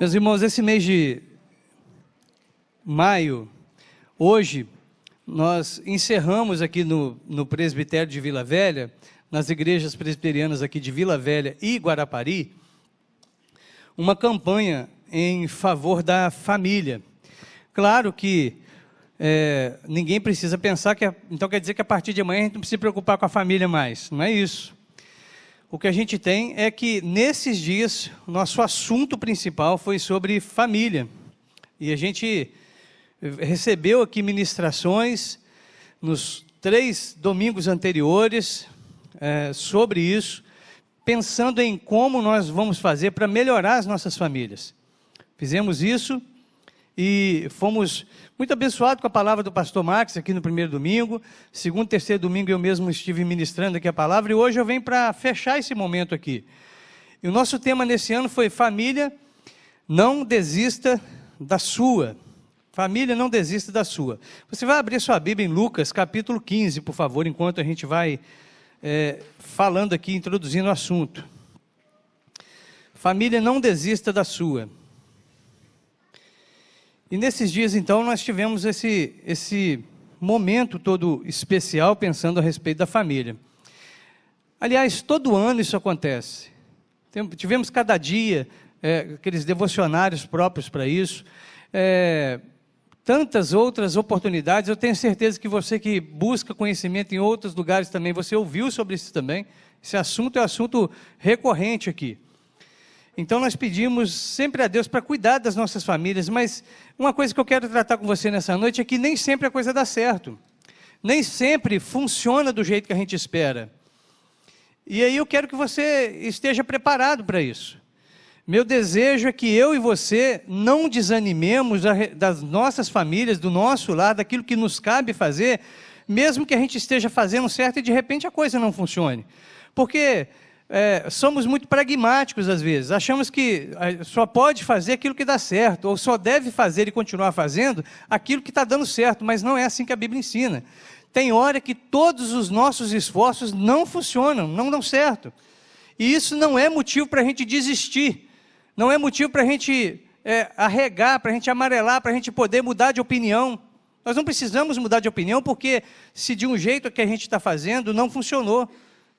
Meus irmãos, esse mês de maio, hoje, nós encerramos aqui no presbitério de Vila Velha, nas igrejas presbiterianas aqui de Vila Velha e Guarapari, uma campanha em favor da família. Claro que ninguém precisa pensar que, então quer dizer que a partir de amanhã a gente não precisa se preocupar com a família mais, não é isso. O que a gente tem é que, nesses dias, nosso assunto principal foi sobre família. E a gente recebeu aqui ministrações nos 3 domingos anteriores sobre isso, pensando em como nós vamos fazer para melhorar as nossas famílias. Fizemos isso e fomos muito abençoados com a palavra do pastor Max aqui no primeiro domingo. Segundo, terceiro domingo eu mesmo estive ministrando aqui a palavra e hoje eu venho para fechar esse momento aqui. E o nosso tema nesse ano foi família, não desista da sua. Família, não desista da sua. Você vai abrir sua Bíblia em Lucas capítulo 15, por favor, enquanto a gente vai falando aqui, introduzindo o assunto. Família, não desista da sua. E nesses dias, então, nós tivemos esse momento todo especial, pensando a respeito da família. Aliás, todo ano isso acontece. Tivemos cada dia aqueles devocionários próprios para isso, tantas outras oportunidades. Eu tenho certeza que você que busca conhecimento em outros lugares também, você ouviu sobre isso também. Esse assunto é um assunto recorrente aqui. Então nós pedimos sempre a Deus para cuidar das nossas famílias, mas uma coisa que eu quero tratar com você nessa noite é que nem sempre a coisa dá certo. Nem sempre funciona do jeito que a gente espera. E aí eu quero que você esteja preparado para isso. Meu desejo é que eu e você não desanimemos das nossas famílias, do nosso lar, daquilo que nos cabe fazer, mesmo que a gente esteja fazendo certo e de repente a coisa não funcione. Porque somos muito pragmáticos às vezes, achamos que só pode fazer aquilo que dá certo, ou só deve fazer e continuar fazendo aquilo que está dando certo, mas não é assim que a Bíblia ensina. Tem hora que todos os nossos esforços não funcionam, não dão certo. E isso não é motivo para a gente desistir, não é motivo para a gente arregar, para a gente amarelar, para a gente poder mudar de opinião. Nós não precisamos mudar de opinião, porque se de um jeito que a gente está fazendo não funcionou,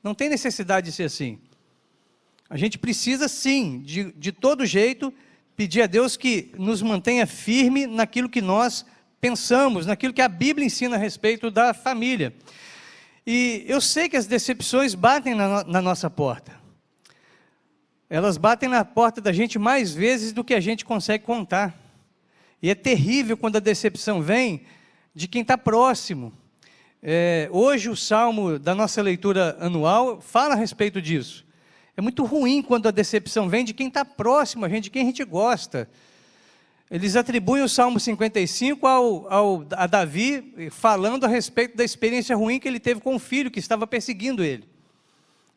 não tem necessidade de ser assim. A gente precisa sim, de todo jeito, pedir a Deus que nos mantenha firme naquilo que nós pensamos, naquilo que a Bíblia ensina a respeito da família. E eu sei que as decepções batem na nossa porta. Elas batem na porta da gente mais vezes do que a gente consegue contar. E é terrível quando a decepção vem de quem está próximo. Hoje o salmo da nossa leitura anual fala a respeito disso. É muito ruim quando a decepção vem de quem está próximo a gente, de quem a gente gosta. Eles atribuem o Salmo 55 a Davi, falando a respeito da experiência ruim que ele teve com o filho que estava perseguindo ele.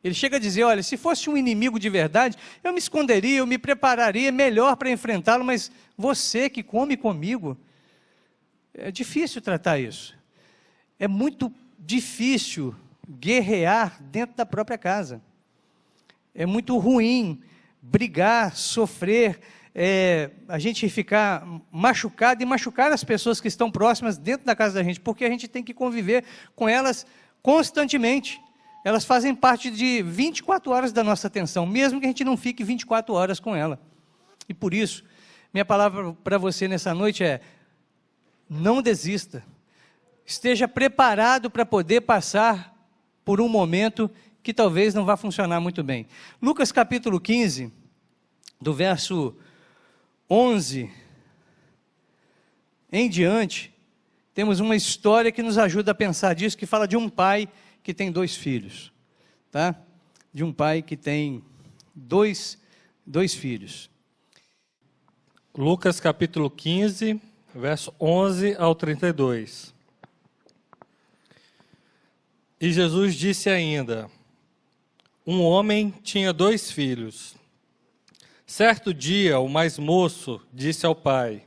Ele chega a dizer, olha, se fosse um inimigo de verdade, eu me esconderia, eu me prepararia melhor para enfrentá-lo, mas você que come comigo, é difícil tratar isso. É muito difícil guerrear dentro da própria casa. É muito ruim brigar, sofrer, a gente ficar machucado e machucar as pessoas que estão próximas dentro da casa da gente, porque a gente tem que conviver com elas constantemente. Elas fazem parte de 24 horas da nossa atenção, mesmo que a gente não fique 24 horas com ela. E por isso, minha palavra para você nessa noite é: não desista. Esteja preparado para poder passar por um momento que talvez não vá funcionar muito bem. Lucas capítulo 15, do verso 11 em diante, temos uma história que nos ajuda a pensar disso, que fala de um pai que tem 2 filhos. Tá? De um pai que tem dois filhos. Lucas capítulo 15, verso 11 ao 32. E Jesus disse ainda: um homem tinha 2 filhos. Certo dia, o mais moço disse ao pai: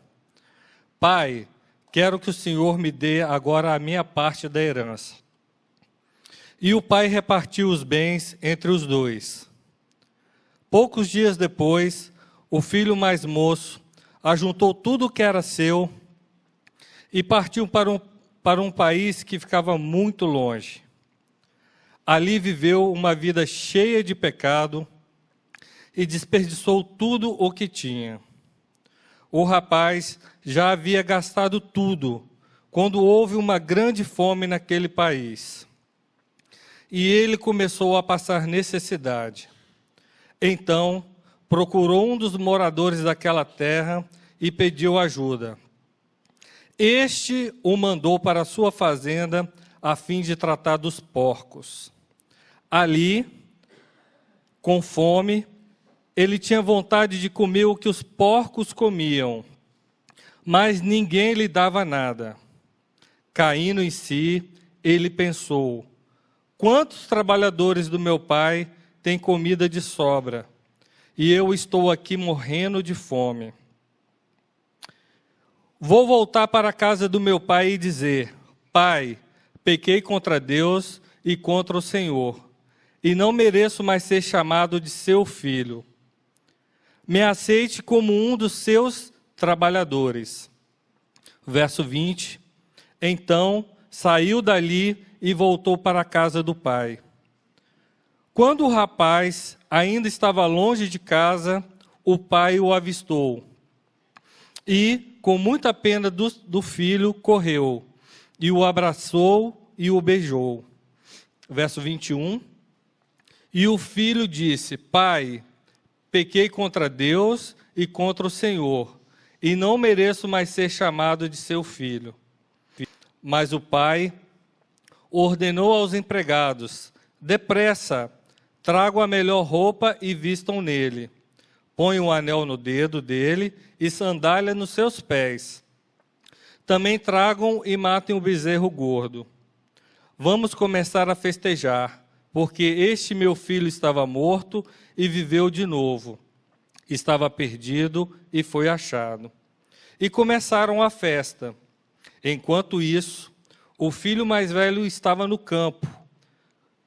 Pai, quero que o Senhor me dê agora a minha parte da herança. E o pai repartiu os bens entre os 2. Poucos dias depois, o filho mais moço ajuntou tudo o que era seu e partiu para um país que ficava muito longe. Ali viveu uma vida cheia de pecado e desperdiçou tudo o que tinha. O rapaz já havia gastado tudo quando houve uma grande fome naquele país. E ele começou a passar necessidade. Então, procurou um dos moradores daquela terra e pediu ajuda. Este o mandou para a sua fazenda a fim de tratar dos porcos. Ali, com fome, ele tinha vontade de comer o que os porcos comiam, mas ninguém lhe dava nada. Caindo em si, ele pensou: quantos trabalhadores do meu pai têm comida de sobra, e eu estou aqui morrendo de fome. Vou voltar para a casa do meu pai e dizer: Pai, pequei contra Deus e contra o Senhor, e não mereço mais ser chamado de seu filho. Me aceite como um dos seus trabalhadores. Verso 20. Então saiu dali e voltou para a casa do pai. Quando o rapaz ainda estava longe de casa, o pai o avistou. E, com muita pena do filho, correu, e o abraçou e o beijou. Verso 21. E o filho disse: Pai, pequei contra Deus e contra o Senhor, e não mereço mais ser chamado de seu filho. Mas o pai ordenou aos empregados: depressa, tragam a melhor roupa e vistam nele. Põe um anel no dedo dele e sandália nos seus pés. Também tragam e matem o bezerro gordo. Vamos começar a festejar, porque este meu filho estava morto e viveu de novo. Estava perdido e foi achado. E começaram a festa. Enquanto isso, o filho mais velho estava no campo.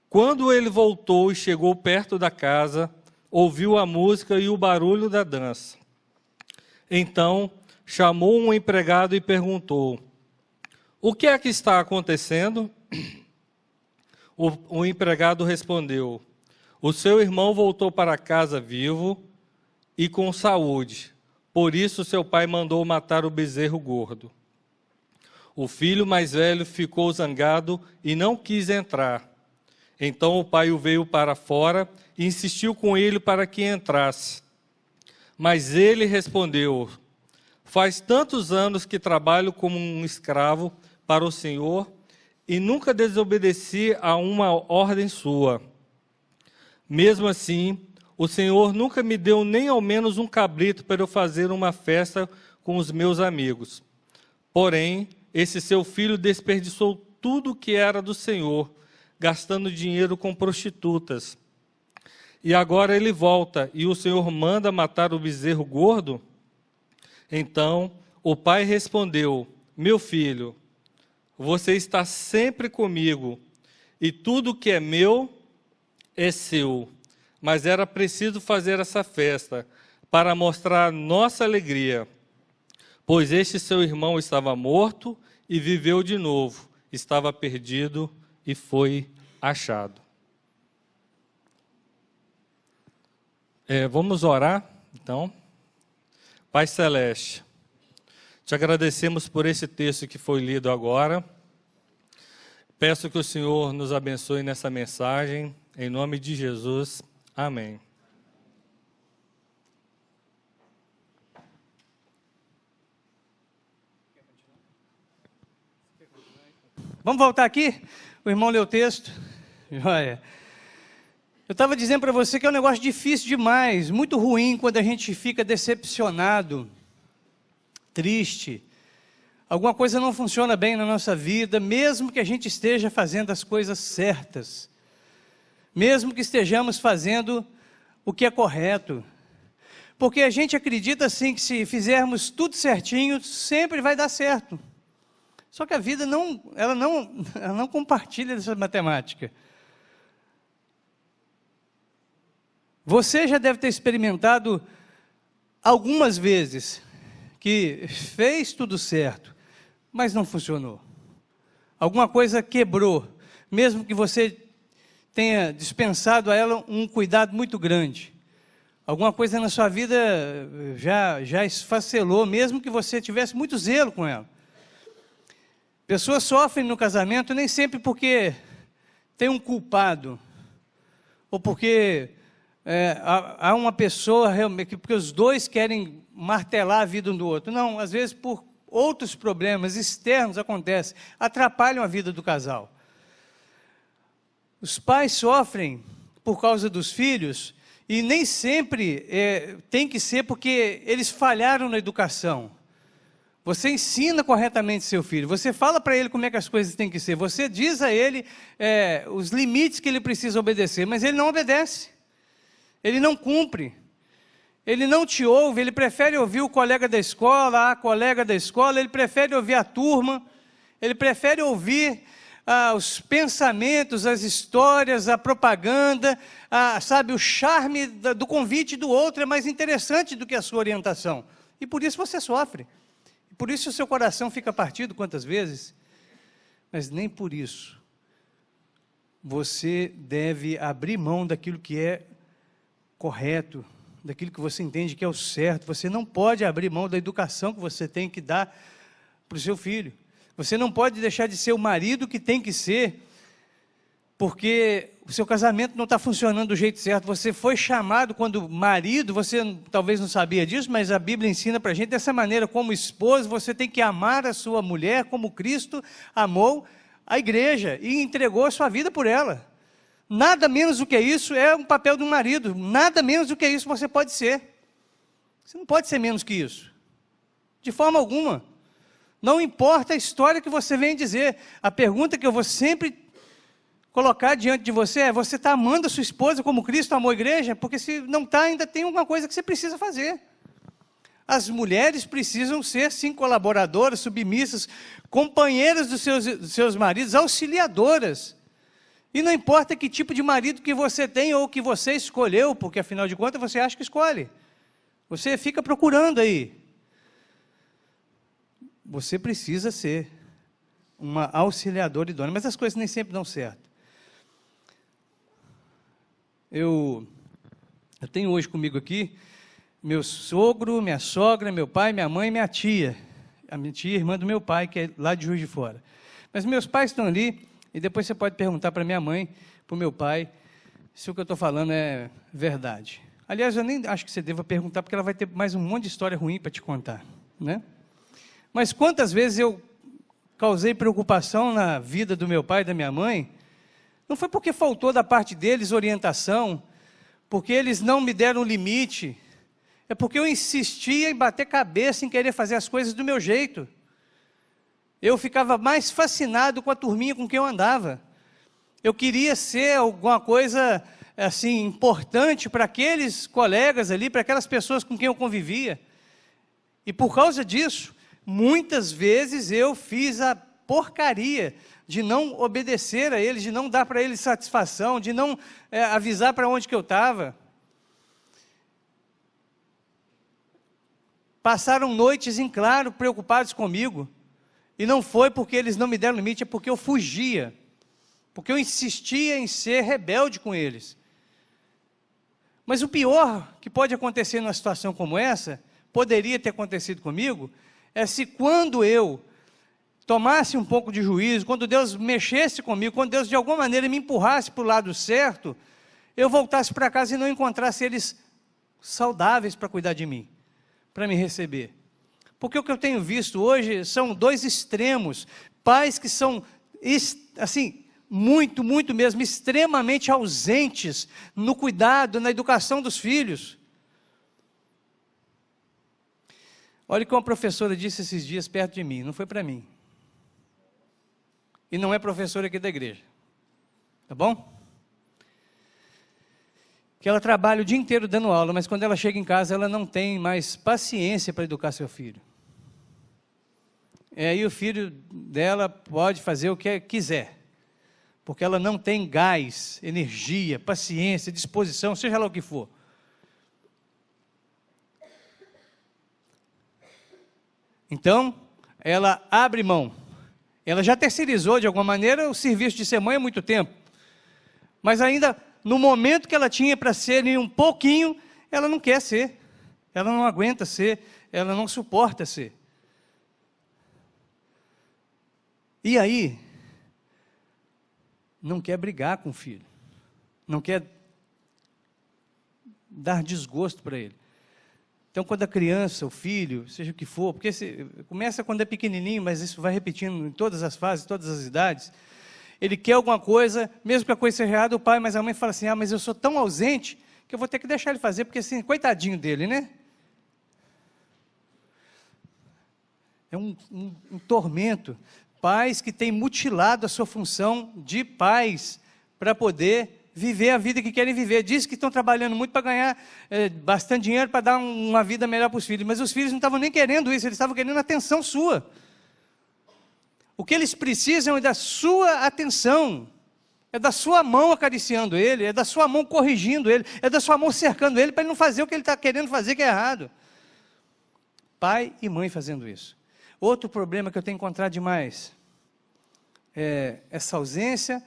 Quando ele voltou e chegou perto da casa, ouviu a música e o barulho da dança. Então, chamou um empregado e perguntou: o que é que está acontecendo? O empregado respondeu: o seu irmão voltou para casa vivo e com saúde. Por isso seu pai mandou matar o bezerro gordo. O filho mais velho ficou zangado e não quis entrar. Então o pai o veio para fora e insistiu com ele para que entrasse. Mas ele respondeu: faz tantos anos que trabalho como um escravo para o Senhor e nunca desobedeci a uma ordem sua. Mesmo assim, o Senhor nunca me deu nem ao menos um cabrito para eu fazer uma festa com os meus amigos. Porém, esse seu filho desperdiçou tudo o que era do Senhor, gastando dinheiro com prostitutas. E agora ele volta, e o Senhor manda matar o bezerro gordo? Então o pai respondeu: meu filho, você está sempre comigo, e tudo que é meu é seu. Mas era preciso fazer essa festa, para mostrar a nossa alegria. Pois este seu irmão estava morto e viveu de novo, estava perdido e foi achado. Vamos orar, então. Pai Celeste, te agradecemos por esse texto que foi lido agora. Peço que o Senhor nos abençoe nessa mensagem, em nome de Jesus. Amém. Vamos voltar aqui? O irmão leu o texto. Olha, eu estava dizendo para você que é um negócio difícil demais, muito ruim quando a gente fica decepcionado, triste. Alguma coisa não funciona bem na nossa vida, mesmo que a gente esteja fazendo as coisas certas. Mesmo que estejamos fazendo o que é correto. Porque a gente acredita assim que se fizermos tudo certinho, sempre vai dar certo. Só que a vida ela não compartilha dessa matemática. Você já deve ter experimentado algumas vezes que fez tudo certo, mas não funcionou. Alguma coisa quebrou, mesmo que você tenha dispensado a ela um cuidado muito grande. Alguma coisa na sua vida já esfacelou, mesmo que você tivesse muito zelo com ela. Pessoas sofrem no casamento nem sempre porque tem um culpado, ou porque há uma pessoa, realmente, porque os dois querem martelar a vida um do outro. Não, às vezes por outros problemas externos acontecem, atrapalham a vida do casal. Os pais sofrem por causa dos filhos, e nem sempre tem que ser porque eles falharam na educação. Você ensina corretamente seu filho, você fala para ele como é que as coisas têm que ser, você diz a ele os limites que ele precisa obedecer, mas ele não obedece, ele não cumpre, ele não te ouve, ele prefere ouvir o colega da escola, a colega da escola, ele prefere ouvir a turma, ele prefere ouvir os pensamentos, as histórias, a propaganda, sabe, o charme do convite do outro é mais interessante do que a sua orientação, e por isso você sofre. Por isso o seu coração fica partido quantas vezes, mas nem por isso você deve abrir mão daquilo que é correto, daquilo que você entende que é o certo. Você não pode abrir mão da educação que você tem que dar para o seu filho. Você não pode deixar de ser o marido que tem que ser, porque o seu casamento não está funcionando do jeito certo. Você foi chamado quando marido, você talvez não sabia disso, mas a Bíblia ensina para a gente dessa maneira, como esposo, você tem que amar a sua mulher como Cristo amou a igreja e entregou a sua vida por ela. Nada menos do que isso é um papel de um marido, nada menos do que isso você pode ser. Você não pode ser menos que isso, de forma alguma. Não importa a história que você vem dizer, a pergunta que eu vou sempre colocar diante de você você está amando a sua esposa como Cristo amou a igreja? Porque se não está, ainda tem alguma coisa que você precisa fazer. As mulheres precisam ser, sim, colaboradoras, submissas, companheiras dos seus maridos, auxiliadoras. E não importa que tipo de marido que você tem ou que você escolheu, porque afinal de contas você acha que escolhe. Você fica procurando aí. Você precisa ser uma auxiliadora idônea, mas as coisas nem sempre dão certo. Eu tenho hoje comigo aqui meu sogro, minha sogra, meu pai, minha mãe e minha tia. A minha tia, irmã do meu pai, que é lá de Juiz de Fora. Mas meus pais estão ali, e depois você pode perguntar para minha mãe, para o meu pai, se o que eu estou falando é verdade. Aliás, eu nem acho que você deva perguntar, porque ela vai ter mais um monte de história ruim para te contar, né? Mas quantas vezes eu causei preocupação na vida do meu pai e da minha mãe, não foi porque faltou da parte deles orientação, porque eles não me deram limite, é porque eu insistia em bater cabeça, em querer fazer as coisas do meu jeito. Eu ficava mais fascinado com a turminha com quem eu andava. Eu queria ser alguma coisa assim importante para aqueles colegas ali, para aquelas pessoas com quem eu convivia. E por causa disso, muitas vezes eu fiz a porcaria de não obedecer a eles, de não dar para eles satisfação, de não avisar para onde que eu estava. Passaram noites em claro, preocupados comigo, e não foi porque eles não me deram limite, é porque eu fugia, porque eu insistia em ser rebelde com eles. Mas o pior que pode acontecer numa situação como essa, poderia ter acontecido comigo, é se quando eu tomasse um pouco de juízo, quando Deus mexesse comigo, quando Deus de alguma maneira me empurrasse para o lado certo, eu voltasse para casa e não encontrasse eles saudáveis para cuidar de mim, para me receber. Porque o que eu tenho visto hoje são dois extremos, pais que são, assim, muito mesmo, extremamente ausentes no cuidado, na educação dos filhos. Olha o que uma professora disse esses dias perto de mim, não foi para mim. E não é professora aqui da igreja, tá bom? Que ela trabalha o dia inteiro dando aula, mas quando ela chega em casa, ela não tem mais paciência para educar seu filho. E aí o filho dela pode fazer o que quiser, porque ela não tem gás, energia, paciência, disposição, seja lá o que for. Então, ela abre mão. Ela já terceirizou, de alguma maneira, o serviço de ser mãe há muito tempo. Mas ainda, no momento que ela tinha para ser um pouquinho, ela não quer ser. Ela não aguenta ser, ela não suporta ser. E aí, não quer brigar com o filho. Não quer dar desgosto para ele. Então, quando a criança, o filho, seja o que for, porque começa quando é pequenininho, mas isso vai repetindo em todas as fases, todas as idades, ele quer alguma coisa, mesmo que a coisa seja errada, o pai, mas a mãe fala assim, mas eu sou tão ausente, que eu vou ter que deixar ele fazer, porque assim, coitadinho dele, né? É um tormento. Pais que têm mutilado a sua função de pais, para poder viver a vida que querem viver. Diz que estão trabalhando muito para ganhar bastante dinheiro, para dar uma vida melhor para os filhos, mas os filhos não estavam nem querendo isso, eles estavam querendo a atenção sua. O que eles precisam é da sua atenção, é da sua mão acariciando ele, é da sua mão corrigindo ele, é da sua mão cercando ele, para ele não fazer o que ele está querendo fazer, que é errado. Pai e mãe fazendo isso. Outro problema que eu tenho encontrado demais, é essa ausência,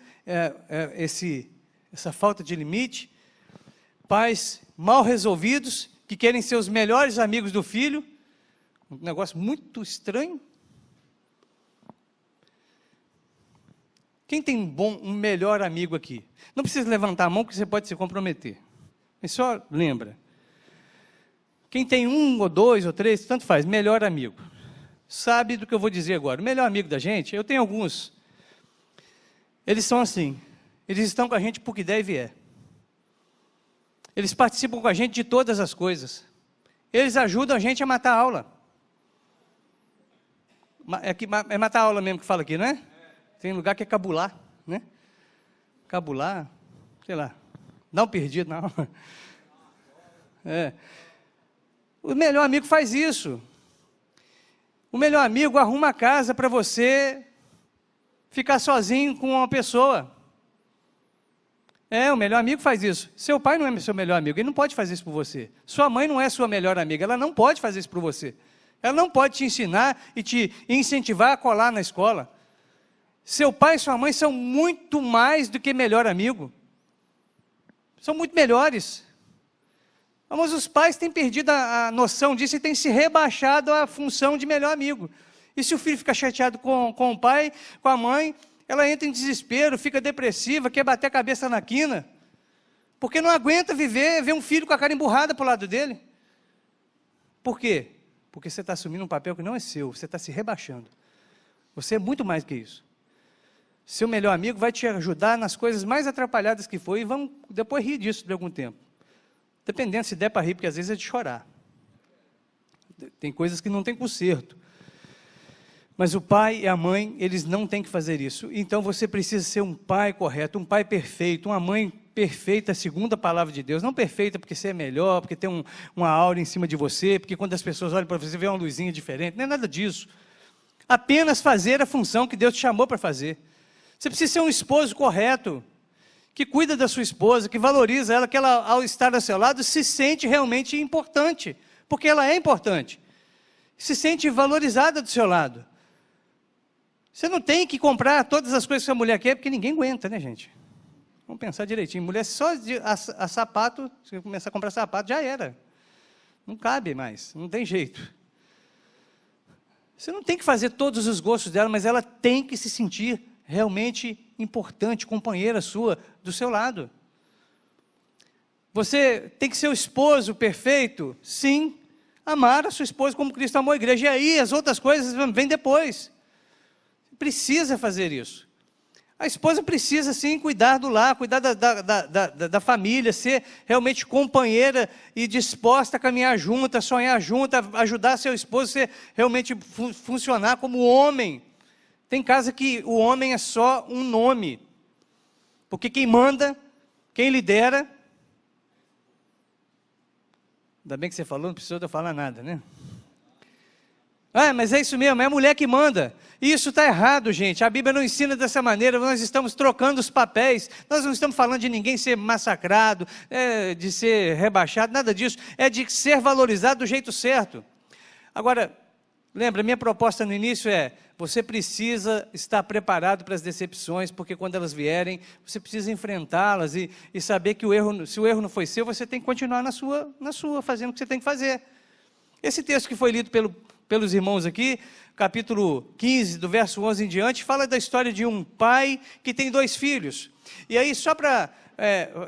essa falta de limite, pais mal resolvidos, que querem ser os melhores amigos do filho, um negócio muito estranho. Quem tem um melhor amigo aqui? Não precisa levantar a mão, porque você pode se comprometer, mas só lembra. Quem tem 1 ou 2 ou 3, tanto faz, melhor amigo, sabe do que eu vou dizer agora. O melhor amigo da gente, eu tenho alguns, eles são assim, eles estão com a gente por que der e vier. Eles participam com a gente de todas as coisas. Eles ajudam a gente a matar a aula. É matar a aula mesmo que fala aqui, não é? Tem lugar que é cabular, né? Cabular, sei lá, dá um perdido na aula. O melhor amigo faz isso. O melhor amigo arruma a casa para você ficar sozinho com uma pessoa. O melhor amigo faz isso. Seu pai não é seu melhor amigo, ele não pode fazer isso por você. Sua mãe não é sua melhor amiga, ela não pode fazer isso por você. Ela não pode te ensinar e te incentivar a colar na escola. Seu pai e sua mãe são muito mais do que melhor amigo. São muito melhores. Mas os pais têm perdido a noção disso e têm se rebaixado à função de melhor amigo. E se o filho fica chateado com o pai, com a mãe, ela entra em desespero, fica depressiva, quer bater a cabeça na quina, porque não aguenta ver um filho com a cara emburrada para o lado dele. Por quê? Porque você está assumindo um papel que não é seu, você está se rebaixando. Você é muito mais que isso. Seu melhor amigo vai te ajudar nas coisas mais atrapalhadas que for, e vamos depois rir disso de algum tempo. Dependendo, se der para rir, porque às vezes é de chorar. Tem coisas que não tem conserto. Mas o pai e a mãe, eles não têm que fazer isso. Então você precisa ser um pai correto, um pai perfeito, uma mãe perfeita, segundo a palavra de Deus. Não perfeita porque você é melhor, porque tem uma aura em cima de você, porque quando as pessoas olham para você, vê uma luzinha diferente. Não é nada disso. Apenas fazer a função que Deus te chamou para fazer. Você precisa ser um esposo correto, que cuida da sua esposa, que valoriza ela, que ela, ao estar ao seu lado, se sente realmente importante, porque ela é importante. Se sente valorizada do seu lado. Você não tem que comprar todas as coisas que a mulher quer, porque ninguém aguenta, né, gente? Vamos pensar direitinho. Mulher só a sapato, se começar a comprar sapato, já era. Não cabe mais, não tem jeito. Você não tem que fazer todos os gostos dela, mas ela tem que se sentir realmente importante, companheira sua, do seu lado. Você tem que ser o esposo perfeito? Sim. Amar a sua esposa como Cristo amou a igreja. E aí as outras coisas vêm depois. Precisa fazer isso. A esposa precisa sim cuidar do lar, cuidar da família, ser realmente companheira e disposta a caminhar junto, a sonhar junto, a ajudar seu esposo a ser realmente funcionar como homem. Tem casa que o homem é só um nome, porque quem manda, quem lidera, ainda bem que você falou, não precisou de eu falar nada, né? Mas é isso mesmo, é a mulher que manda. Isso está errado, gente. A Bíblia não ensina dessa maneira, nós estamos trocando os papéis. Nós não estamos falando de ninguém ser massacrado, de ser rebaixado, nada disso. É de ser valorizado do jeito certo. Agora, Lembra, minha proposta no início é, você precisa estar preparado para as decepções, porque quando elas vierem, você precisa enfrentá-las e saber que se o erro não foi seu, você tem que continuar na sua, fazendo o que você tem que fazer. Esse texto que foi lido pelos irmãos aqui, capítulo 15, do verso 11 em diante, fala da história de um pai que tem 2 filhos. E aí, só para...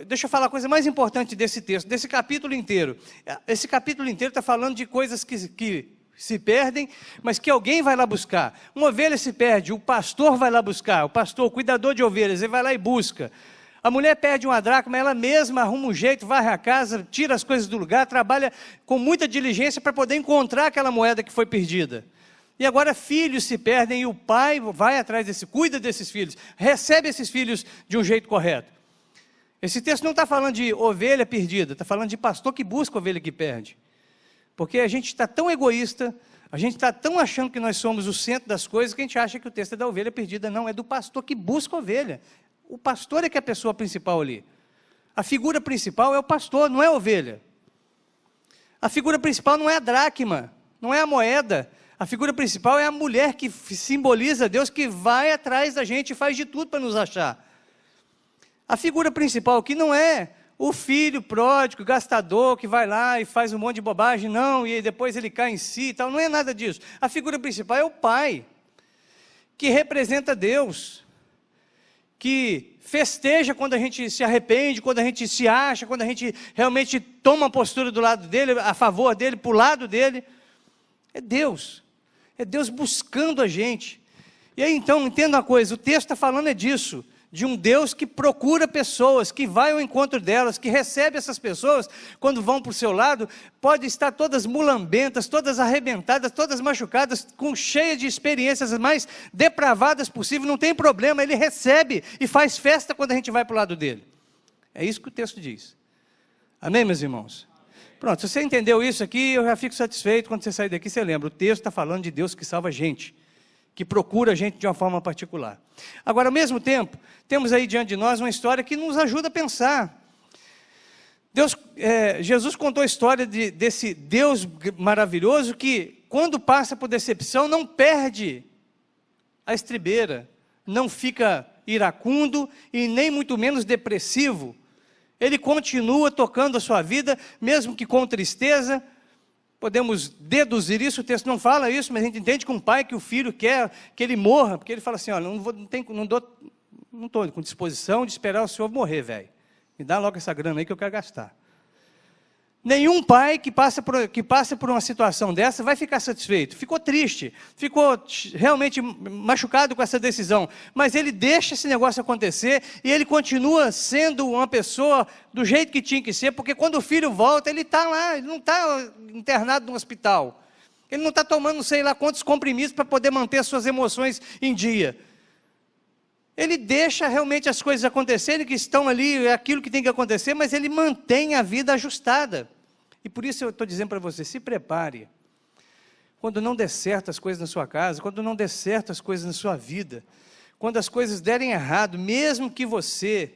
deixa eu falar a coisa mais importante desse texto, desse capítulo inteiro. Esse capítulo inteiro está falando de coisas que se perdem, mas que alguém vai lá buscar. Uma ovelha se perde, o pastor vai lá buscar, o pastor, o cuidador de ovelhas, ele vai lá e busca. A mulher perde uma dracma, ela mesma arruma um jeito, varre a casa, tira as coisas do lugar, trabalha com muita diligência para poder encontrar aquela moeda que foi perdida. E agora filhos se perdem e o pai vai atrás cuida desses filhos, recebe esses filhos de um jeito correto. Esse texto não está falando de ovelha perdida, está falando de pastor que busca ovelha que perde. Porque a gente está tão egoísta, a gente está tão achando que nós somos o centro das coisas, que a gente acha que o texto é da ovelha perdida. Não, é do pastor que busca a ovelha. O pastor é que é a pessoa principal ali. A figura principal é o pastor, não é a ovelha. A figura principal não é a dracma, não é a moeda. A figura principal é a mulher que simboliza Deus, que vai atrás da gente e faz de tudo para nos achar. A figura principal aqui não é o filho pródigo, gastador, que vai lá e faz um monte de bobagem, não, e depois ele cai em si e tal, não é nada disso. A figura principal é o pai, que representa Deus, que festeja quando a gente se arrepende, quando a gente se acha, quando a gente realmente toma uma postura do lado dele, a favor dele, para o lado dele. É Deus buscando a gente. E aí então, entenda uma coisa, o texto está falando disso, de um Deus que procura pessoas, que vai ao encontro delas, que recebe essas pessoas, quando vão para o seu lado, pode estar todas mulambentas, todas arrebentadas, todas machucadas, cheias de experiências mais depravadas possível, não tem problema, ele recebe e faz festa quando a gente vai para o lado dele. É isso que o texto diz. Amém, meus irmãos? Pronto, se você entendeu isso aqui, eu já fico satisfeito. Quando você sair daqui, você lembra, o texto está falando de Deus que salva a gente, que procura a gente de uma forma particular. Agora, ao mesmo tempo, temos aí diante de nós uma história que nos ajuda a pensar. Jesus contou a história desse Deus maravilhoso que, quando passa por decepção, não perde a estribeira, não fica iracundo e nem muito menos depressivo. Ele continua tocando a sua vida, mesmo que com tristeza. Podemos deduzir isso, o texto não fala isso, mas a gente entende que um pai, que o filho quer que ele morra, porque ele fala assim, olha, não estou com disposição de esperar o senhor morrer, velho. Me dá logo essa grana aí que eu quero gastar. Nenhum pai que passa por uma situação dessa vai ficar satisfeito. Ficou triste, ficou realmente machucado com essa decisão. Mas ele deixa esse negócio acontecer e ele continua sendo uma pessoa do jeito que tinha que ser, porque quando o filho volta, ele está lá, ele não está internado no hospital. Ele não está tomando não sei lá quantos comprimidos para poder manter as suas emoções em dia. Ele deixa realmente as coisas acontecerem, que estão ali, é aquilo que tem que acontecer, mas ele mantém a vida ajustada. E por isso eu estou dizendo para você, se prepare. Quando não der certo as coisas na sua casa, quando não der certo as coisas na sua vida, quando as coisas derem errado, mesmo que você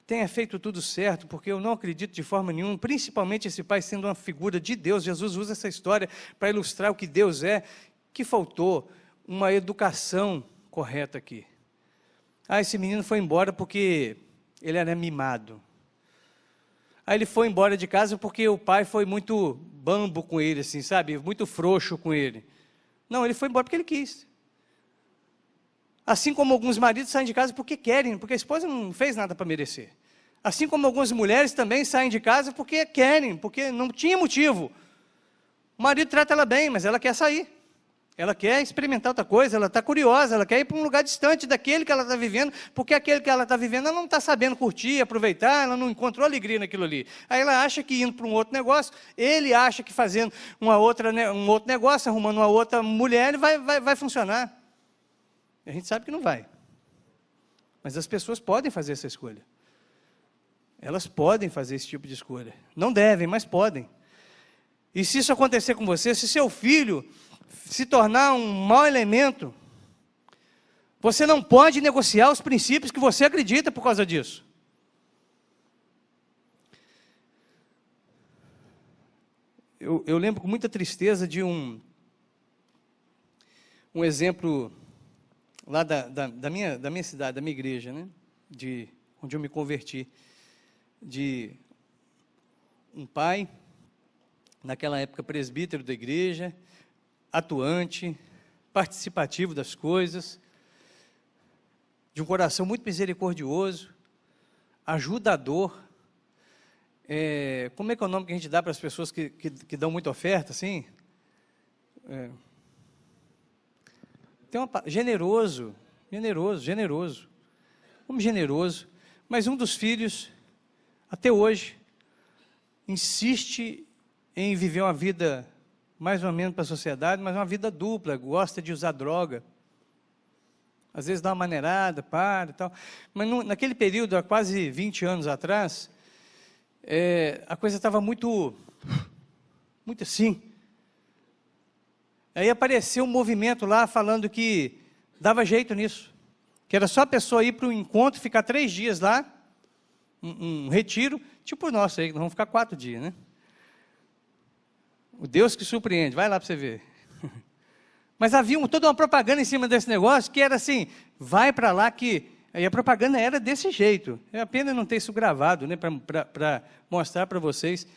tenha feito tudo certo, porque eu não acredito de forma nenhuma, principalmente esse pai sendo uma figura de Deus, Jesus usa essa história para ilustrar o que Deus é, que faltou uma educação correta aqui. Esse menino foi embora porque ele era mimado. Aí ele foi embora de casa porque o pai foi muito bambo com ele, assim, sabe? Muito frouxo com ele. Não, ele foi embora porque ele quis. Assim como alguns maridos saem de casa porque querem, porque a esposa não fez nada para merecer. Assim como algumas mulheres também saem de casa porque querem, porque não tinha motivo. O marido trata ela bem, mas ela quer sair. Ela quer experimentar outra coisa, ela está curiosa, ela quer ir para um lugar distante daquele que ela está vivendo, porque aquele que ela está vivendo, ela não está sabendo curtir, aproveitar, ela não encontrou alegria naquilo ali. Aí ela acha que indo para um outro negócio, ele acha que fazendo um outro negócio, arrumando uma outra mulher, vai funcionar. A gente sabe que não vai. Mas as pessoas podem fazer essa escolha. Elas podem fazer esse tipo de escolha. Não devem, mas podem. E se isso acontecer com você, se seu filho se tornar um mau elemento, você não pode negociar os princípios que você acredita por causa disso. eu lembro com muita tristeza de um exemplo lá da minha cidade, da minha igreja, né? Onde eu me converti, de um pai, naquela época presbítero da igreja, atuante, participativo das coisas, de um coração muito misericordioso, ajudador. Como é que é o nome que a gente dá para as pessoas que dão muita oferta, assim? Generoso. Homem generoso. Mas um dos filhos, até hoje, insiste em viver uma vida mais ou menos para a sociedade, mas uma vida dupla, gosta de usar droga. Às vezes dá uma maneirada, para e tal. Mas naquele período, há quase 20 anos atrás, a coisa estava muito assim. Aí apareceu um movimento lá falando que dava jeito nisso. Que era só a pessoa ir para um encontro, ficar 3 dias lá, um retiro, tipo o nosso aí, que nós vamos ficar 4 dias, né? O Deus que surpreende, vai lá para você ver. Mas havia toda uma propaganda em cima desse negócio, que era assim, vai para lá que... Aí a propaganda era desse jeito. É a pena não ter isso gravado, né, para mostrar para vocês.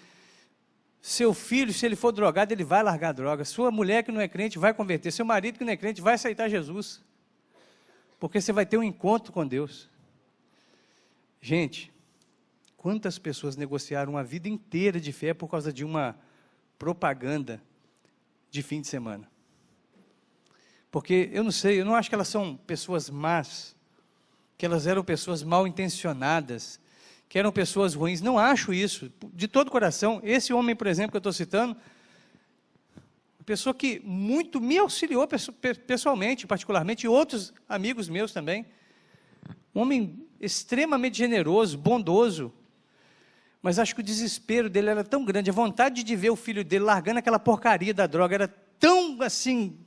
Seu filho, se ele for drogado, ele vai largar a droga. Sua mulher que não é crente vai converter. Seu marido que não é crente vai aceitar Jesus. Porque você vai ter um encontro com Deus. Gente, quantas pessoas negociaram a vida inteira de fé por causa de uma propaganda de fim de semana? Porque eu não sei, eu não acho que elas são pessoas más, que elas eram pessoas mal intencionadas, que eram pessoas ruins. Não acho isso, de todo o coração. Esse homem, por exemplo, que eu estou citando, uma pessoa que muito me auxiliou pessoalmente, particularmente, e outros amigos meus também. Um homem extremamente generoso, bondoso, mas acho que o desespero dele era tão grande, a vontade de ver o filho dele largando aquela porcaria da droga era tão, assim,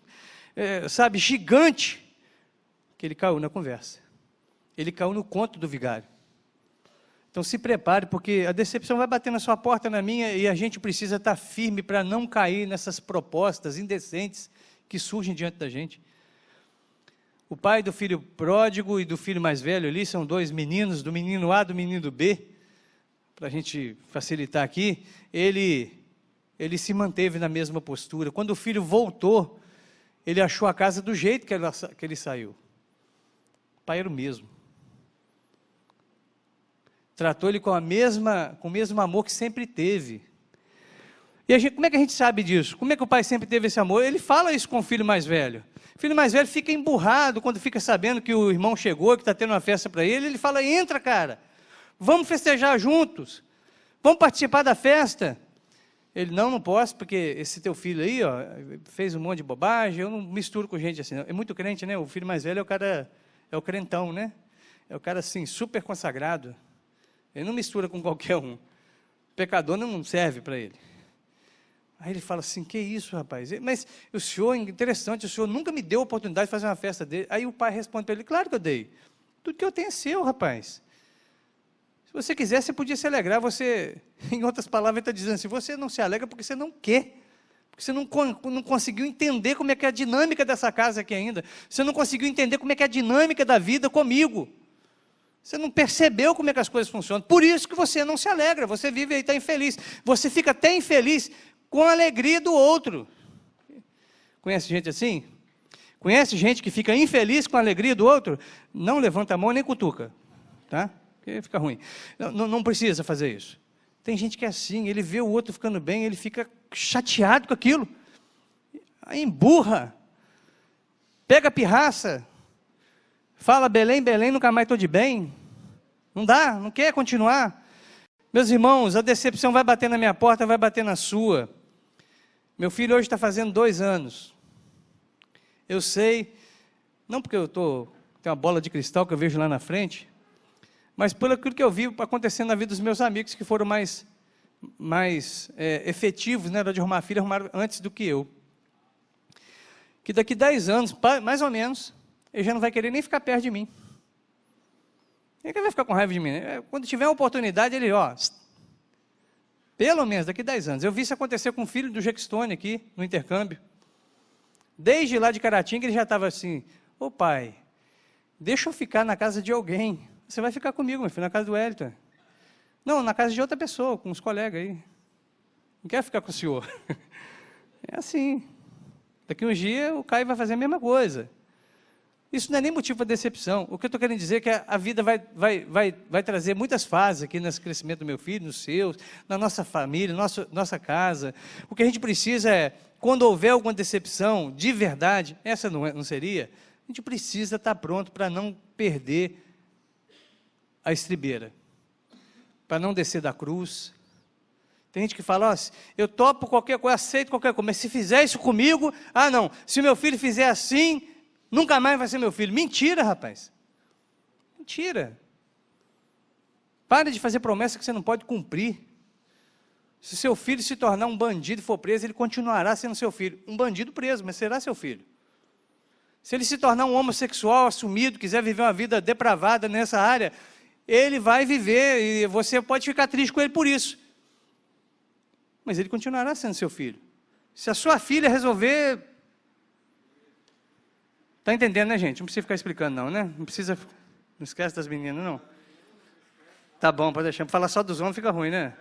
sabe, gigante, que ele caiu na conversa. Ele caiu no conto do vigário. Então se prepare, porque a decepção vai bater na sua porta, na minha, e a gente precisa estar firme para não cair nessas propostas indecentes que surgem diante da gente. O pai do filho pródigo e do filho mais velho ali, são 2 meninos, do menino A e do menino B, para a gente facilitar aqui, ele se manteve na mesma postura. Quando o filho voltou, ele achou a casa do jeito que ele saiu. O pai era o mesmo. Tratou ele com o mesmo amor que sempre teve. E como é que a gente sabe disso? Como é que o pai sempre teve esse amor? Ele fala isso com o filho mais velho. O filho mais velho fica emburrado quando fica sabendo que o irmão chegou, que está tendo uma festa para ele. Ele fala, entra, cara, vamos festejar juntos, vamos participar da festa. Ele, não posso, porque esse teu filho aí, ó, fez um monte de bobagem, eu não misturo com gente assim, não. É muito crente, né? O filho mais velho é o crentão, né? É o cara assim, super consagrado. Ele não mistura com qualquer um. O pecador não serve para ele. Aí ele fala assim, que isso, rapaz? Mas o senhor, interessante, o senhor nunca me deu a oportunidade de fazer uma festa dele. Aí o pai responde para ele, claro que eu dei. Tudo que eu tenho é seu, rapaz. Se você quiser, você podia se alegrar. Você, em outras palavras, ele está dizendo assim, você não se alegra porque você não quer. Porque você não conseguiu entender como é que é a dinâmica dessa casa aqui ainda. Você não conseguiu entender como é que é a dinâmica da vida comigo. Você não percebeu como é que as coisas funcionam. Por isso que você não se alegra. Você vive aí, está infeliz. Você fica até infeliz com a alegria do outro. Conhece gente assim? Conhece gente que fica infeliz com a alegria do outro? Não levanta a mão nem cutuca. Tá? Porque fica ruim. Não precisa fazer isso. Tem gente que é assim, ele vê o outro ficando bem, ele fica chateado com aquilo. Aí emburra. Pega a pirraça. Fala, Belém, Belém, nunca mais estou de bem. Não dá, não quer continuar. Meus irmãos, a decepção vai bater na minha porta, vai bater na sua. Meu filho hoje está fazendo 2 anos. Eu sei, não porque eu tenho uma bola de cristal que eu vejo lá na frente, mas pelo aquilo que eu vi acontecendo na vida dos meus amigos, que foram mais efetivos, né, de arrumar filho, arrumaram antes do que eu. Que daqui 10 anos, mais ou menos, ele já não vai querer nem ficar perto de mim. Ele vai ficar com raiva de mim, né? Quando tiver uma oportunidade, ele, Pelo menos daqui 10 anos. Eu vi isso acontecer com o filho do Jackstone aqui, no intercâmbio. Desde lá de Caratinga, ele já estava assim, ô pai, deixa eu ficar na casa de alguém. Você vai ficar comigo, meu filho, na casa do Wellington. Não, na casa de outra pessoa, com os colegas aí. Não quero ficar com o senhor. É assim. Daqui uns dias o Caio vai fazer a mesma coisa. Isso não é nem motivo para decepção. O que eu estou querendo dizer é que a vida vai trazer muitas fases aqui nesse crescimento do meu filho, nos seus, na nossa família, nossa casa. O que a gente precisa é, quando houver alguma decepção, de verdade, essa não seria, a gente precisa estar pronto para não perder a estribeira, para não descer da cruz. Tem gente que fala, eu topo qualquer coisa, aceito qualquer coisa, mas se fizer isso comigo, não, se o meu filho fizer assim, nunca mais vai ser meu filho. Mentira, rapaz. Mentira. Pare de fazer promessa que você não pode cumprir. Se seu filho se tornar um bandido e for preso, ele continuará sendo seu filho. Um bandido preso, mas será seu filho. Se ele se tornar um homossexual assumido, quiser viver uma vida depravada nessa área, ele vai viver e você pode ficar triste com ele por isso. Mas ele continuará sendo seu filho. Se a sua filha resolver... Está entendendo, né, gente? Não precisa ficar explicando, não, né? Não precisa... Não esquece das meninas, não. Tá bom, pode deixar. Falar só dos homens fica ruim, né?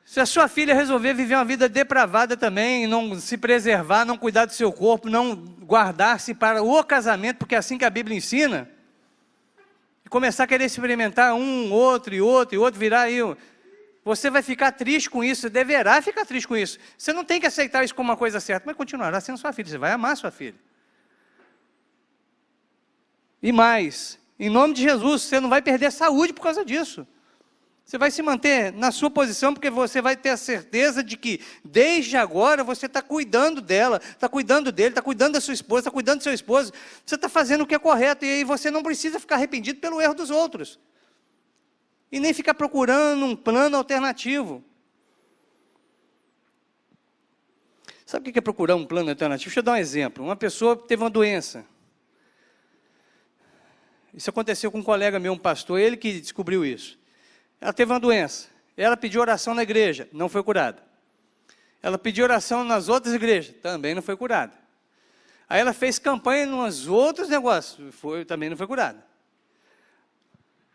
Se a sua filha resolver viver uma vida depravada também, não se preservar, não cuidar do seu corpo, não guardar-se para o casamento, porque é assim que a Bíblia ensina, e começar a querer experimentar outro, virar aí... Você vai ficar triste com isso, deverá ficar triste com isso. Você não tem que aceitar isso como uma coisa certa, mas continuará sendo sua filha, você vai amar sua filha. E mais, em nome de Jesus, você não vai perder a saúde por causa disso. Você vai se manter na sua posição, porque você vai ter a certeza de que, desde agora, você está cuidando dela, está cuidando dele, está cuidando da sua esposa, está cuidando do seu esposo, você está fazendo o que é correto, e aí você não precisa ficar arrependido pelo erro dos outros. E nem ficar procurando um plano alternativo. Sabe o que é procurar um plano alternativo? Deixa eu dar um exemplo. Uma pessoa teve uma doença. Isso aconteceu com um colega meu, um pastor, ele que descobriu isso. Ela teve uma doença. Ela pediu oração na igreja, não foi curada. Ela pediu oração nas outras igrejas, também não foi curada. Aí ela fez campanha em uns outros negócios, também não foi curada.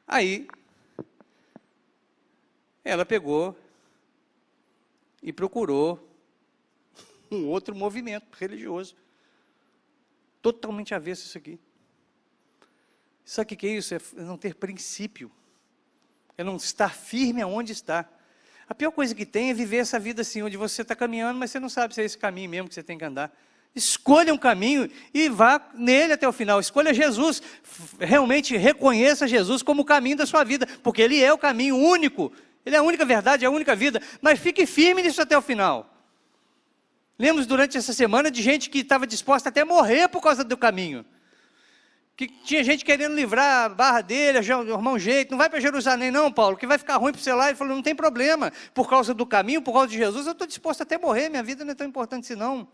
Aí... ela pegou e procurou um outro movimento religioso, totalmente avesso a isso aqui. Sabe o que é isso? É não ter princípio, é não estar firme aonde está. A pior coisa que tem é viver essa vida assim, onde você está caminhando, mas você não sabe se é esse caminho mesmo que você tem que andar. Escolha um caminho e vá nele até o final. Escolha Jesus, realmente reconheça Jesus como o caminho da sua vida, porque Ele é o caminho único. Ele é a única verdade, é a única vida, mas fique firme nisso até o final. Lemos durante essa semana de gente que estava disposta até a morrer por causa do caminho. Que tinha gente querendo livrar a barra dele, arrumar um jeito, não vai para Jerusalém não, Paulo, que vai ficar ruim para você lá. Ele falou, não tem problema, por causa do caminho, por causa de Jesus, eu estou disposto até a morrer, minha vida não é tão importante assim não.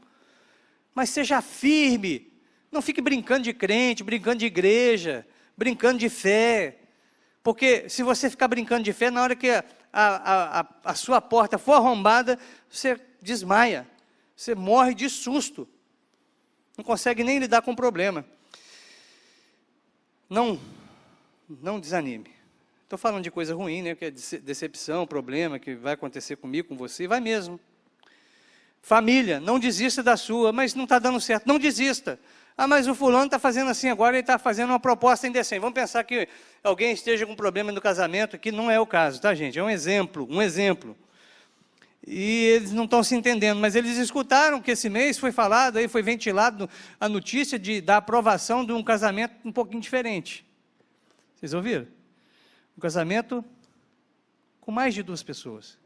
Mas seja firme, não fique brincando de crente, brincando de igreja, brincando de fé. Porque se você ficar brincando de fé, na hora que a sua porta for arrombada, você desmaia, você morre de susto, não consegue nem lidar com o problema. Não desanime. Estou falando de coisa ruim, né? Que é decepção, problema, que vai acontecer comigo, com você, vai mesmo. Família, não desista da sua, mas não está dando certo, não desista. Mas o fulano está fazendo assim agora, ele está fazendo uma proposta indecente. Vamos pensar que alguém esteja com problema no casamento, que não é o caso, tá, gente? É um exemplo. E eles não estão se entendendo, mas eles escutaram que esse mês foi falado, aí foi ventilado a notícia da aprovação de um casamento um pouquinho diferente. Vocês ouviram? Um casamento com mais de 2 pessoas.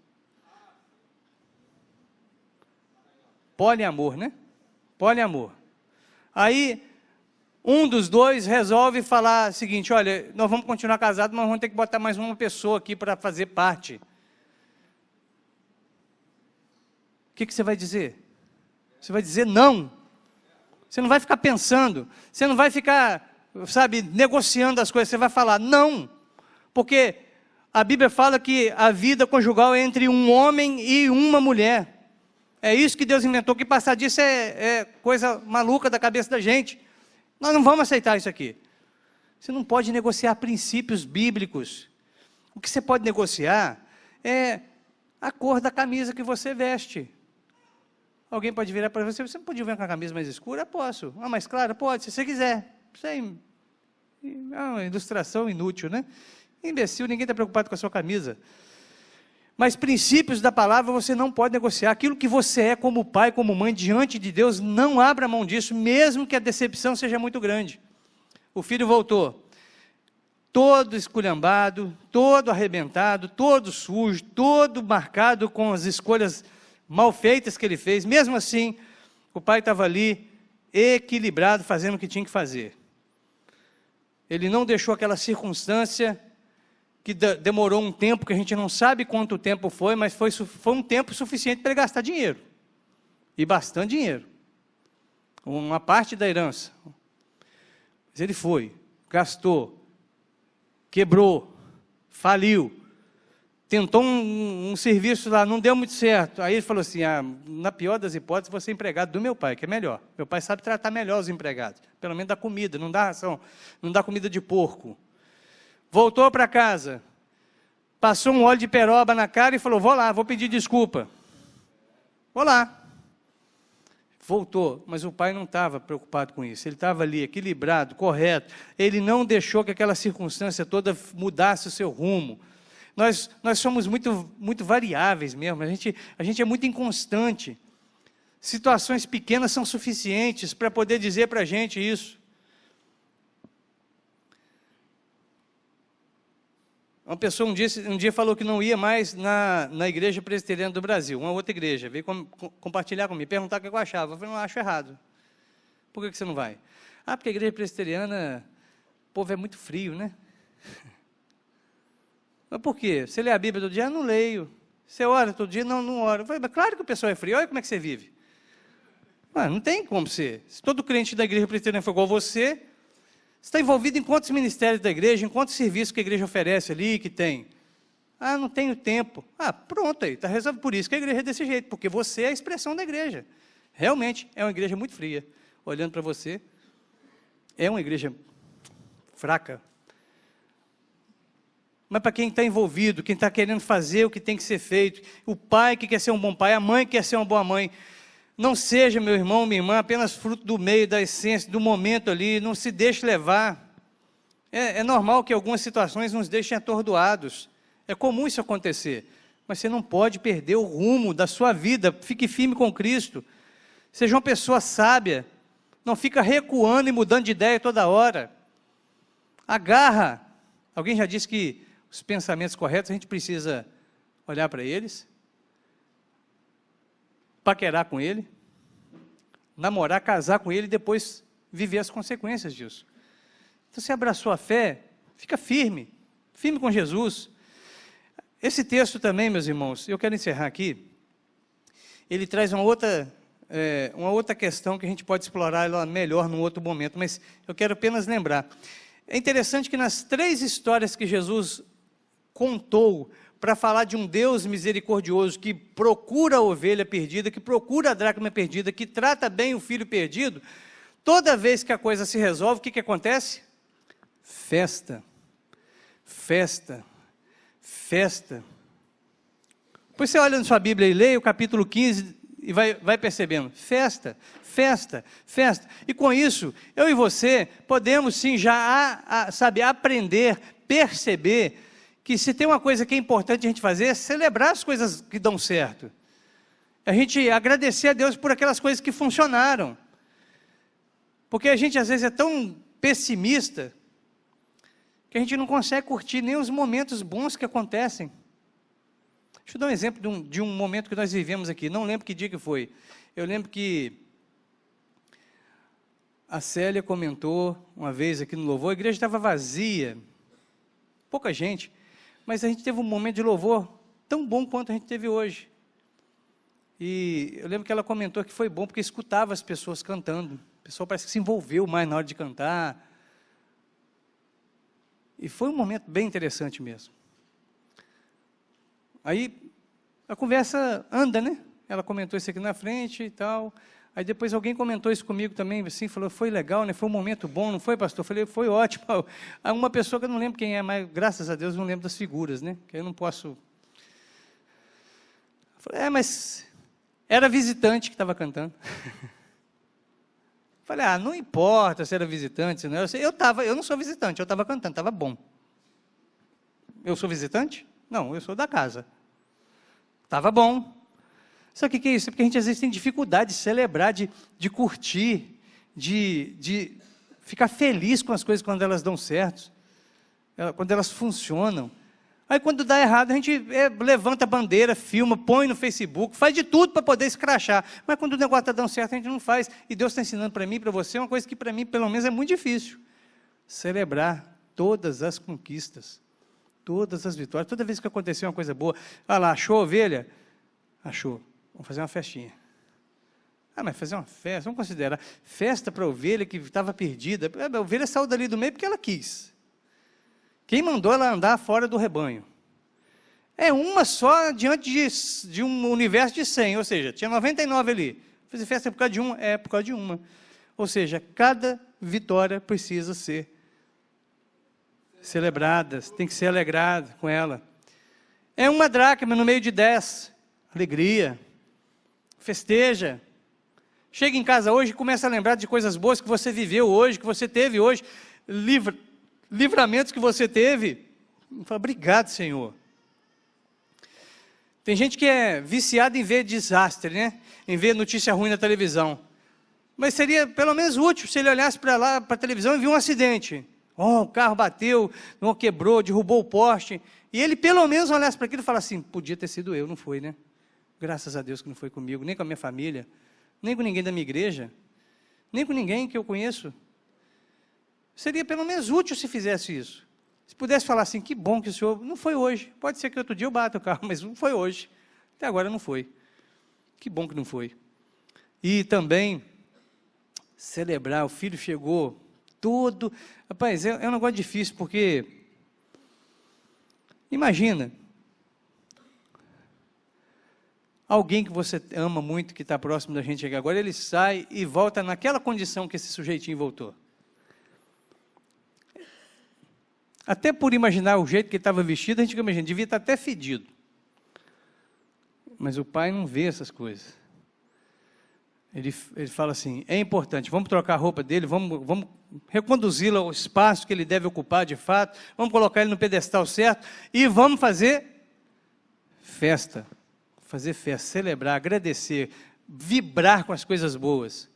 Poliamor, né? Poliamor. Aí, um dos dois resolve falar o seguinte, olha, nós vamos continuar casados, mas vamos ter que botar mais uma pessoa aqui para fazer parte. O que você vai dizer? Você vai dizer não. Você não vai ficar pensando, você não vai ficar, negociando as coisas, você vai falar não. Porque A Bíblia fala que a vida conjugal é entre um homem e uma mulher. É isso que Deus inventou, que passar disso é coisa maluca da cabeça da gente. Nós não vamos aceitar isso aqui. Você não pode negociar princípios bíblicos. O que você pode negociar é a cor da camisa que você veste. Alguém pode virar para você, você não pode vir com a camisa mais escura? Posso. Ah, mais clara? Pode, se você quiser. Isso é uma ilustração inútil, né? Imbecil, ninguém está preocupado com a sua camisa. Mas princípios da palavra você não pode negociar. Aquilo que você é como pai, como mãe, diante de Deus, não abra mão disso, mesmo que a decepção seja muito grande. O filho voltou, todo esculhambado, todo arrebentado, todo sujo, todo marcado com as escolhas mal feitas que ele fez. Mesmo assim, o pai estava ali, equilibrado, fazendo o que tinha que fazer. Ele não deixou aquela circunstância que demorou um tempo, que a gente não sabe quanto tempo foi, mas foi um tempo suficiente para ele gastar dinheiro. E bastante dinheiro. Uma parte da herança. Mas ele foi, gastou, quebrou, faliu, tentou um serviço lá, não deu muito certo. Aí ele falou assim, na pior das hipóteses, vou ser empregado do meu pai, que é melhor. Meu pai sabe tratar melhor os empregados. Pelo menos dá comida, não dá ração, não dá comida de porco. Voltou para casa, passou um óleo de peroba na cara e falou, vou lá, vou pedir desculpa. Vou lá. Voltou, mas o pai não estava preocupado com isso. Ele estava ali, equilibrado, correto. Ele não deixou que aquela circunstância toda mudasse o seu rumo. Nós somos muito variáveis mesmo, a gente é muito inconstante. Situações pequenas são suficientes para poder dizer para a gente isso. Uma pessoa um dia falou que não ia mais na igreja presbiteriana do Brasil, uma outra igreja, veio compartilhar comigo, perguntar o que eu achava. Eu falei, não, acho errado. Por que você não vai? Ah, porque a igreja presbiteriana, o povo é muito frio, né? Mas por quê? Você lê a Bíblia todo dia? Não leio. Você ora todo dia? Não, não oro. Eu falei, mas claro que o pessoal é frio, olha como é que você vive. Não tem como ser. Se todo crente da igreja presbiteriana for igual você está envolvido em quantos ministérios da igreja, em quantos serviços que a igreja oferece ali, que tem? Ah, não tenho tempo. Ah, pronto aí, está resolvido. Por isso que a igreja é desse jeito, porque você é a expressão da igreja. Realmente, é uma igreja muito fria. Olhando para você, é uma igreja fraca. Mas para quem está envolvido, quem está querendo fazer o que tem que ser feito, o pai que quer ser um bom pai, a mãe que quer ser uma boa mãe, não seja, meu irmão, minha irmã, apenas fruto do meio, da essência, do momento ali, não se deixe levar. É normal que algumas situações nos deixem atordoados. É comum isso acontecer. Mas você não pode perder o rumo da sua vida. Fique firme com Cristo. Seja uma pessoa sábia. Não fica recuando e mudando de ideia toda hora. Agarra. Alguém já disse que os pensamentos corretos, a gente precisa olhar para eles, paquerar com ele, namorar, casar com ele e depois viver as consequências disso. Então, você abraçou a fé, fica firme, firme com Jesus. Esse texto também, meus irmãos, eu quero encerrar aqui, ele traz uma outra questão que a gente pode explorar ela melhor num outro momento, mas eu quero apenas lembrar. É interessante que nas 3 histórias que Jesus contou para falar de um Deus misericordioso que procura a ovelha perdida, que procura a dracma perdida, que trata bem o filho perdido, toda vez que a coisa se resolve, o que acontece? Festa, festa, festa. Depois você olha na sua Bíblia e lê o capítulo 15 e vai percebendo, festa, festa, festa. E com isso, eu e você podemos sim já aprender, perceber, que se tem uma coisa que é importante a gente fazer, é celebrar as coisas que dão certo. A gente agradecer a Deus por aquelas coisas que funcionaram. Porque a gente às vezes é tão pessimista, que a gente não consegue curtir nem os momentos bons que acontecem. Deixa eu dar um exemplo de um momento que nós vivemos aqui. Não lembro que dia que foi. Eu lembro que a Célia comentou uma vez aqui no louvor, a igreja estava vazia, pouca gente, mas a gente teve um momento de louvor tão bom quanto a gente teve hoje. E eu lembro que ela comentou que foi bom porque escutava as pessoas cantando. O pessoal parece que se envolveu mais na hora de cantar. E foi um momento bem interessante mesmo. Aí a conversa anda, né? Ela comentou isso aqui na frente e tal. Aí depois alguém comentou isso comigo também, assim, falou, foi legal, né? Foi um momento bom, não foi, pastor? Eu falei, foi ótimo. Aí uma pessoa que eu não lembro quem é, mas graças a Deus eu não lembro das figuras, né? Que eu não posso... Eu falei, mas era visitante que estava cantando. Falei, não importa se era visitante, se não era. Eu não sou visitante, eu estava cantando, estava bom. Eu sou visitante? Não, eu sou da casa. Estava bom. Sabe o que é isso? É porque a gente às vezes tem dificuldade de celebrar, de curtir, de ficar feliz com as coisas quando elas dão certo, quando elas funcionam. Aí quando dá errado, a gente levanta a bandeira, filma, põe no Facebook, faz de tudo para poder escrachar. Mas quando o negócio está dando certo, a gente não faz. E Deus está ensinando para mim e para você uma coisa que para mim, pelo menos, é muito difícil. Celebrar todas as conquistas, todas as vitórias. Toda vez que aconteceu uma coisa boa, lá, achou a ovelha? Achou. Vamos fazer uma festinha. Mas fazer uma festa, vamos considerar. Festa para a ovelha que estava perdida. A ovelha saiu dali do meio porque ela quis. Quem mandou ela andar fora do rebanho? É uma só diante de um universo de 100, ou seja, tinha 99 ali. Fazer festa por causa de uma? É, por causa de uma. Ou seja, cada vitória precisa ser celebrada, tem que ser alegrada com ela. É uma dracma no meio de 10. Alegria. Festeja. Chega em casa hoje e começa a lembrar de coisas boas que você viveu hoje, que você teve hoje, livramentos que você teve. Fala, obrigado, Senhor. Tem gente que é viciada em ver desastre, né? Em ver notícia ruim na televisão. Mas seria pelo menos útil se ele olhasse para lá, para a televisão e viu um acidente. O carro bateu, quebrou, derrubou o poste. E ele pelo menos olhasse para aquilo e falasse assim, podia ter sido eu, não foi, né? Graças a Deus que não foi comigo, nem com a minha família, nem com ninguém da minha igreja, nem com ninguém que eu conheço. Seria pelo menos útil se fizesse isso. Se pudesse falar assim, que bom que o senhor... Não foi hoje. Pode ser que outro dia eu bata o carro, mas não foi hoje. Até agora não foi. Que bom que não foi. E também, celebrar, o filho chegou todo... Rapaz, é um negócio difícil, porque... Imagina... Alguém que você ama muito, que está próximo da gente aqui agora, ele sai e volta naquela condição que esse sujeitinho voltou. Até por imaginar o jeito que ele estava vestido, a gente imagina, devia estar até fedido. Mas o pai não vê essas coisas. Ele fala assim, é importante, vamos trocar a roupa dele, vamos reconduzi-lo ao espaço que ele deve ocupar de fato, vamos colocar ele no pedestal certo e vamos fazer festa. Fazer festa, celebrar, agradecer, vibrar com as coisas boas.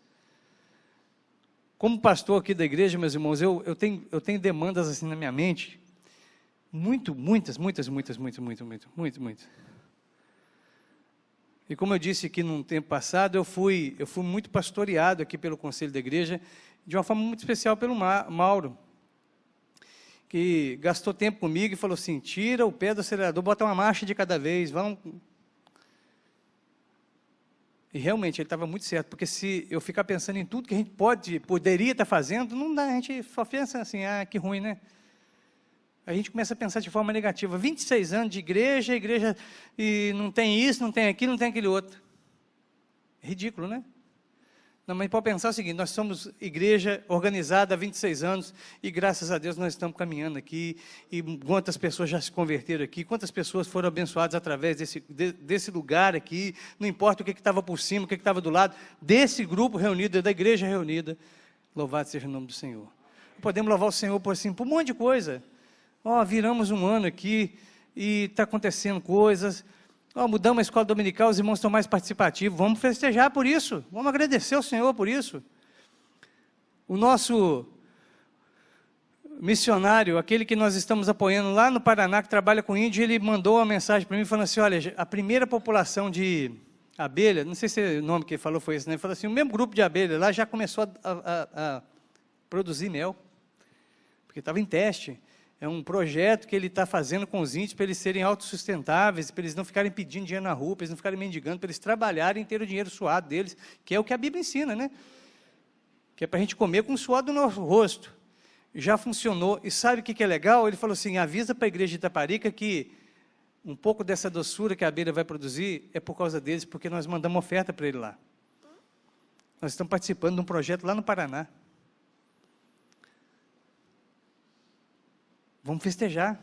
Como pastor aqui da igreja, meus irmãos, eu tenho demandas assim na minha mente, muitas. E como eu disse aqui num tempo passado, eu fui muito pastoreado aqui pelo conselho da igreja, de uma forma muito especial pelo Mauro, que gastou tempo comigo e falou assim, tira o pé do acelerador, bota uma marcha de cada vez, vamos... E realmente ele estava muito certo, porque se eu ficar pensando em tudo que a gente poderia estar fazendo, não dá, a gente só pensa assim, que ruim, né? A gente começa a pensar de forma negativa, 26 anos de igreja, e não tem isso, não tem aquilo, não tem aquele outro. É ridículo, né? Não, mas pode pensar o seguinte, nós somos igreja organizada há 26 anos, e graças a Deus nós estamos caminhando aqui, e quantas pessoas já se converteram aqui, quantas pessoas foram abençoadas através desse lugar aqui, não importa o que estava por cima, o que estava do lado, desse grupo reunido, da igreja reunida, louvado seja o nome do Senhor. Podemos louvar o Senhor por um monte de coisa. Viramos um ano aqui, e está acontecendo coisas... mudamos a escola dominical, os irmãos estão mais participativos, vamos festejar por isso, vamos agradecer ao Senhor por isso. O nosso missionário, aquele que nós estamos apoiando lá no Paraná, que trabalha com índio, ele mandou uma mensagem para mim, falando assim, olha, a primeira população de abelha, não sei se o nome que ele falou foi esse, né? Ele falou assim, o mesmo grupo de abelha lá já começou a produzir mel, porque estava em teste. É um projeto que ele está fazendo com os índios para eles serem autossustentáveis, para eles não ficarem pedindo dinheiro na rua, para eles não ficarem mendigando, para eles trabalharem e ter o dinheiro suado deles, que é o que a Bíblia ensina, né? Que é para a gente comer com o suor do nosso rosto. Já funcionou. E sabe o que é legal? Ele falou assim, avisa para a igreja de Itaparica que um pouco dessa doçura que a abelha vai produzir é por causa deles, porque nós mandamos oferta para ele lá. Nós estamos participando de um projeto lá no Paraná. Vamos festejar.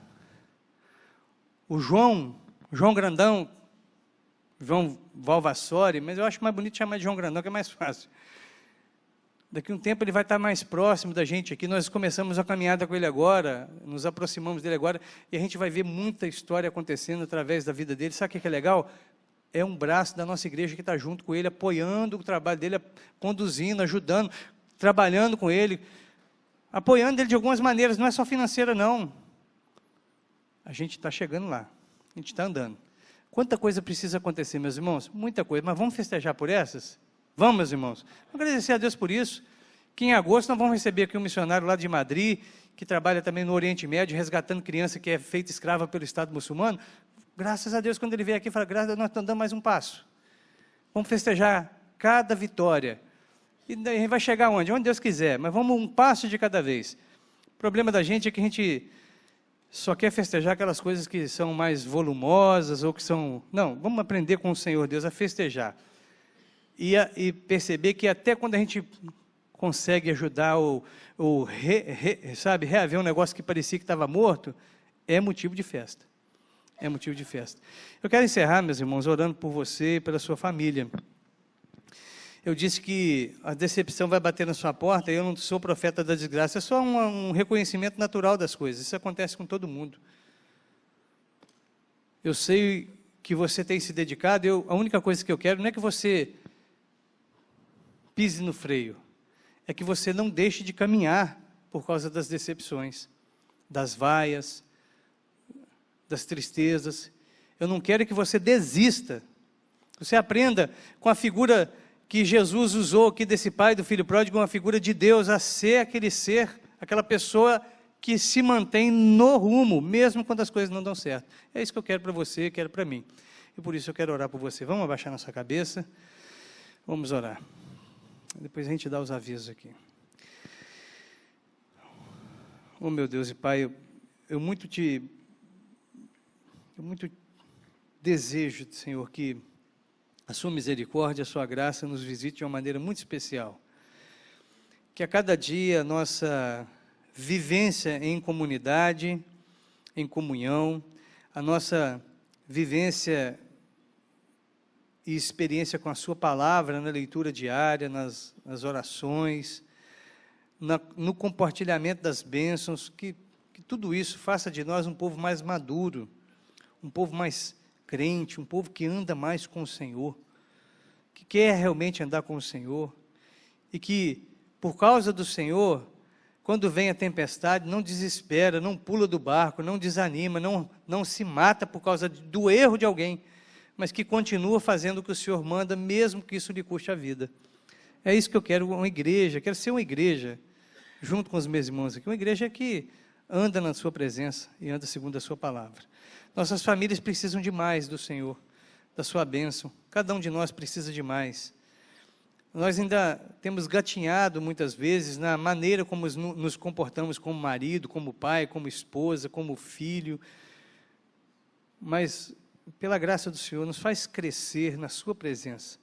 O João Grandão, João Valvassori, mas eu acho mais bonito chamar de João Grandão, que é mais fácil. Daqui a um tempo ele vai estar mais próximo da gente aqui. Nós começamos a caminhada com ele agora, nos aproximamos dele agora, e a gente vai ver muita história acontecendo através da vida dele. Sabe o que é legal? É um braço da nossa igreja que está junto com ele, apoiando o trabalho dele, conduzindo, ajudando, trabalhando com ele, apoiando ele de algumas maneiras, não é só financeira, não. A gente está chegando lá, a gente está andando. Quanta coisa precisa acontecer, meus irmãos? Muita coisa, mas vamos festejar por essas? Vamos, meus irmãos. Vamos agradecer a Deus por isso, que em agosto nós vamos receber aqui um missionário lá de Madrid, que trabalha também no Oriente Médio, resgatando criança que é feita escrava pelo Estado muçulmano. Graças a Deus, quando ele veio aqui, fala, graças a Deus, nós estamos dando mais um passo. Vamos festejar cada vitória. E daí vai chegar onde? Onde Deus quiser, mas vamos um passo de cada vez. O problema da gente é que a gente só quer festejar aquelas coisas que são mais volumosas, ou que são... Não, vamos aprender com o Senhor Deus a festejar. E perceber que até quando a gente consegue ajudar ou reaver um negócio que parecia que estava morto, é motivo de festa. É motivo de festa. Eu quero encerrar, meus irmãos, orando por você e pela sua família. Eu disse que a decepção vai bater na sua porta, e eu não sou profeta da desgraça, é só um reconhecimento natural das coisas. Isso acontece com todo mundo. Eu sei que você tem se dedicado, a única coisa que eu quero não é que você pise no freio, é que você não deixe de caminhar por causa das decepções, das vaias, das tristezas. Eu não quero que você desista. Você aprenda com a figura que Jesus usou aqui desse pai do filho pródigo, uma figura de Deus, a ser aquele ser, aquela pessoa que se mantém no rumo, mesmo quando as coisas não dão certo. É isso que eu quero para você, quero para mim. E por isso eu quero orar por você. Vamos abaixar nossa cabeça, vamos orar. Depois a gente dá os avisos aqui. Oh, meu Deus e Pai, eu muito desejo, Senhor, que a sua misericórdia, a sua graça nos visite de uma maneira muito especial. Que a cada dia a nossa vivência em comunidade, em comunhão, a nossa vivência e experiência com a sua palavra, na leitura diária, nas orações, no compartilhamento das bênçãos, que tudo isso faça de nós um povo mais maduro, um povo mais crente, um povo que anda mais com o Senhor, que quer realmente andar com o Senhor, e que, por causa do Senhor, quando vem a tempestade, não desespera, não pula do barco, não desanima, não se mata por causa do erro de alguém, mas que continua fazendo o que o Senhor manda, mesmo que isso lhe custe a vida. É isso que eu quero, uma igreja, quero ser uma igreja, junto com os meus irmãos aqui, uma igreja que anda na sua presença e anda segundo a sua palavra. Nossas famílias precisam de mais do Senhor, da sua bênção, cada um de nós precisa de mais. Nós ainda temos gatinhado muitas vezes na maneira como nos comportamos como marido, como pai, como esposa, como filho, mas pela graça do Senhor, nos faz crescer na sua presença,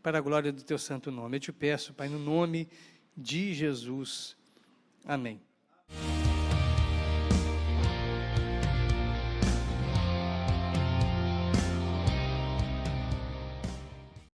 para a glória do teu santo nome. Eu te peço, Pai, no nome de Jesus. Amém.